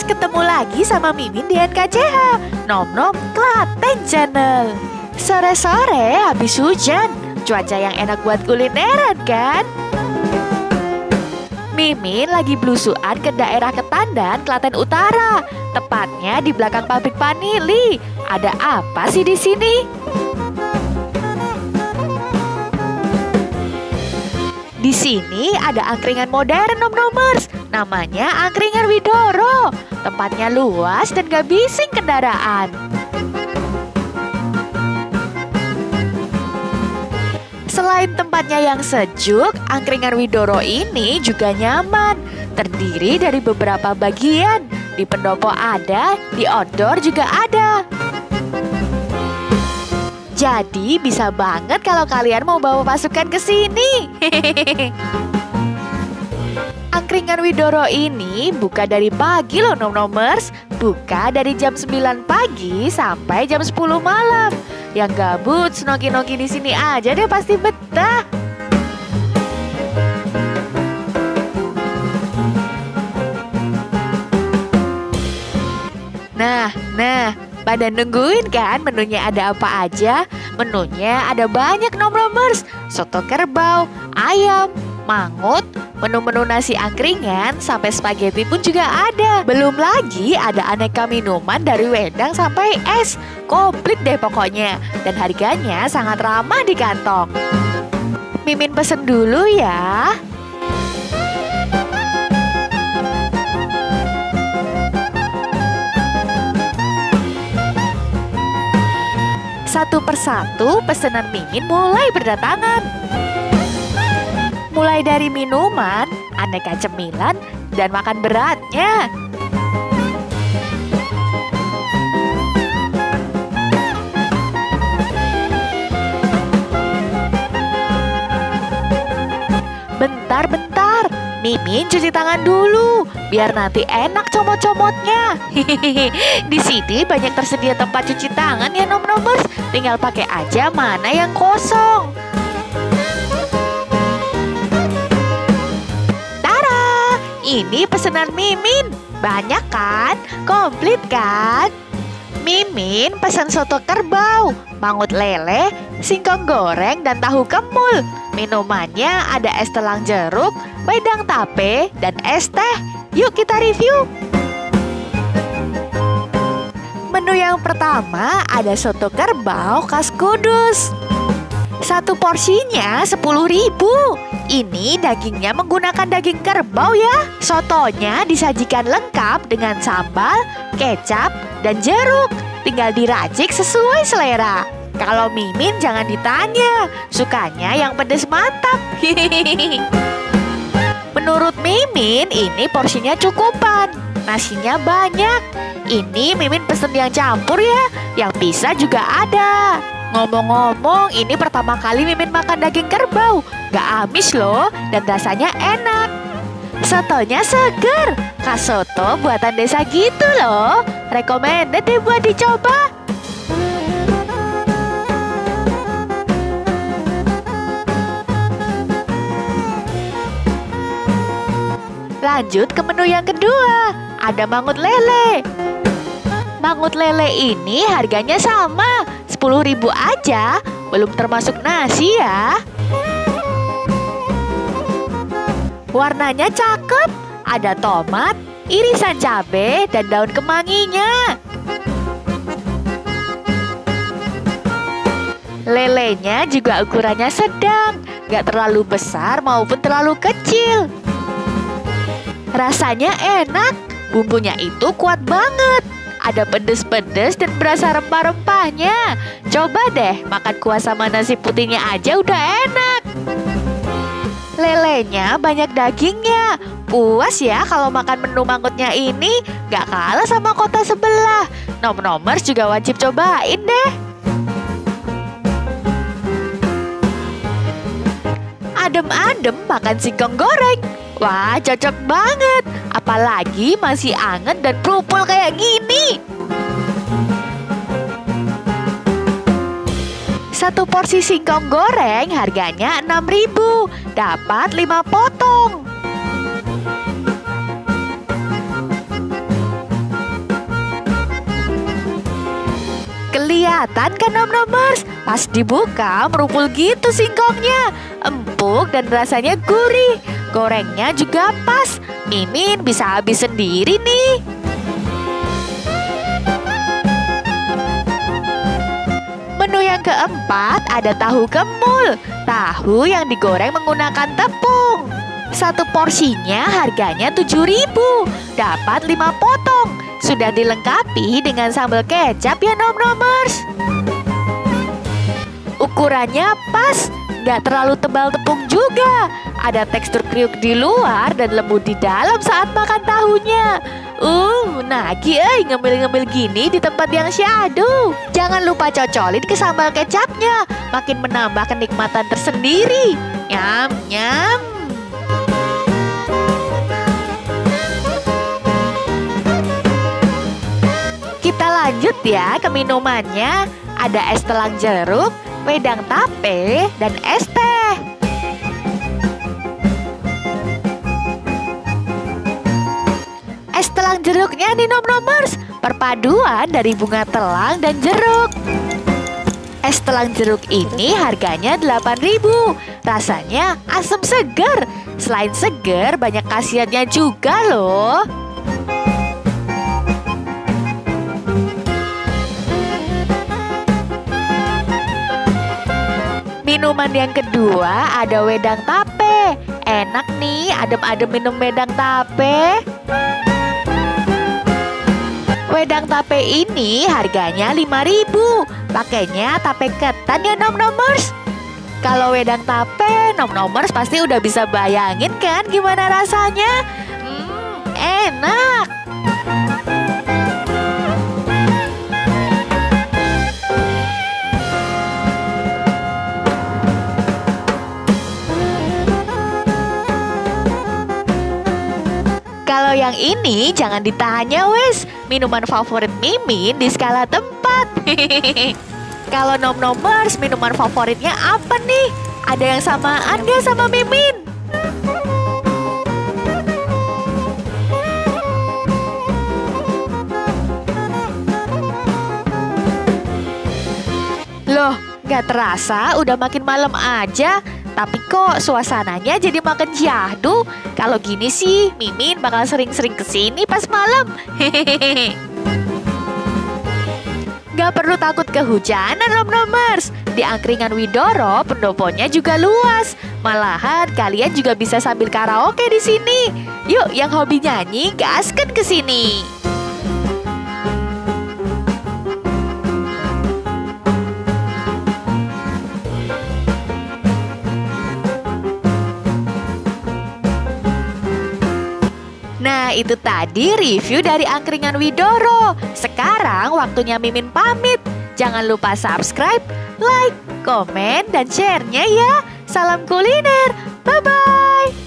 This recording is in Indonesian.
ketemu lagi sama Mimin di NKCH Nom Nom Klaten Channel. Sore-sore habis hujan, cuaca yang enak buat kulineran kan? Mimin lagi belusuan ke daerah Ketandan, Klaten Utara, tepatnya di belakang pabrik vanili. Ada apa sih di sini? Di sini ada angkringan modern Nom-Nomers, namanya Angkringan Widoro. Tempatnya luas dan gak bising kendaraan. Selain tempatnya yang sejuk, Angkringan Widoro ini juga nyaman. Terdiri dari beberapa bagian. Di pendopo ada, di outdoor juga ada. Jadi bisa banget kalau kalian mau bawa pasukan ke sini. Angkringan Widoro ini buka dari pagi loh Nom-Nomers. Buka dari jam 9 pagi sampai jam 10 malam. Yang gabut senoki-noki di sini aja deh pasti betah. Nah, pada nungguin kan menunya ada apa aja? Menunya ada banyak Nom-Nomers. Soto kerbau, ayam, mangut, menu-menu nasi angkringan, sampai spaghetti pun juga ada. Belum lagi ada aneka minuman dari wedang sampai es. Komplit deh pokoknya. Dan harganya sangat ramah di kantong. Mimin pesen dulu ya. Satu persatu pesanan Mimin mulai berdatangan. Mulai dari minuman, aneka cemilan, dan makan beratnya. Bentar, Mimin cuci tangan dulu, biar nanti enak comot-comotnya. Di sini banyak tersedia tempat cuci tangan ya Nom-Nomers. Tinggal pakai aja mana yang kosong. Tara, ini pesanan Mimin. Banyak kan? Komplit kan? Mimin pesan soto kerbau, mangut lele, singkong goreng, dan tahu kemul. Minumannya ada es telang jeruk, wedang tape, dan es teh. Yuk kita review. Menu yang pertama ada soto kerbau khas Kudus. Satu porsinya 10.000. Ini dagingnya menggunakan daging kerbau ya. Sotonya disajikan lengkap dengan sambal, kecap, dan jeruk. Tinggal diracik sesuai selera. Kalau Mimin jangan ditanya, sukanya yang pedes mantap. Menurut Mimin ini porsinya cukupan. Nasinya banyak. Ini Mimin pesen yang campur ya. Yang pisah juga ada. Ngomong-ngomong, ini pertama kali Mimin makan daging kerbau. Gak amis loh, dan rasanya enak. Sotonya seger. Khas soto buatan desa gitu loh. Recommended deh buat dicoba. Lanjut ke menu yang kedua. Ada mangut lele. Mangut lele ini harganya sama, 10.000 aja. Belum termasuk nasi ya. Warnanya cakep. Ada tomat, irisan cabai, dan daun kemanginya. Lelenya juga ukurannya sedang. Gak terlalu besar maupun terlalu kecil. Rasanya enak, bumbunya itu kuat banget. Ada pedes-pedes dan berasa rempah-rempahnya. Coba deh makan kuah sama nasi putihnya aja udah enak. Lelenya banyak dagingnya. Puas ya kalau makan menu mangutnya ini. Gak kalah sama kota sebelah. Nom-Nomers juga wajib cobain deh. Adem-adem makan singkong goreng. Wah, cocok banget. Apalagi masih anget dan prupul kayak gini. Satu porsi singkong goreng harganya 6.000. Dapat 5 potong. kelihatan kan Nom-Nomers? Pas dibuka merupul gitu singkongnya. Empuk dan rasanya gurih. Gorengnya juga pas. Mimin bisa habis sendiri nih. Menu yang keempat ada tahu kemul. Tahu yang digoreng menggunakan tepung. Satu porsinya harganya 7.000. Dapat 5 potong. Sudah dilengkapi dengan sambal kecap ya Nom-Nomers. Ukurannya pas, gak terlalu tebal tepung juga. Ada tekstur kriuk di luar dan lembut di dalam saat makan tahunya. Nagi ngemil-ngemil gini di tempat yang syahdu. Jangan lupa cocolin ke sambal kecapnya. Makin menambah kenikmatan tersendiri. Nyam, nyam. Kita lanjut ya ke minumannya. Ada es telang jeruk, wedang tape, dan es teh. Es telang jeruknya nih Nom-Nomers, perpaduan dari bunga telang dan jeruk. Es telang jeruk ini harganya 8.000. Rasanya asam seger. Selain seger, banyak khasiatnya juga loh. Minuman yang kedua ada wedang tape. Enak nih, adem-adem minum wedang tape. Wedang tape ini harganya 5.000. Pakainya tape ketan ya Nom-Nomers. Kalau wedang tape, Nom-Nomers pasti udah bisa bayangin kan gimana rasanya. Enak. Kalau yang ini jangan ditanya wes, minuman favorit Mimin di skala tempat. Kalau Nom-Nomers minuman favoritnya apa nih? Ada yang samaan gak sama Mimin? Loh, gak terasa udah makin malam aja. Tapi kok suasananya jadi makin syahdu. Kalau gini sih, Mimin bakal sering-sering kesini pas malam. Hehehe. Gak perlu takut kehujanan Nom-Nomers. Di angkringan Widoro, pendoponya juga luas. Malahan kalian juga bisa sambil karaoke di sini. Yuk, yang hobi nyanyi, gaskan ke sini. Nah, itu tadi review dari angkringan Widoro. Sekarang waktunya Mimin pamit. Jangan lupa subscribe, like, komen, dan share-nya ya. Salam kuliner. Bye-bye.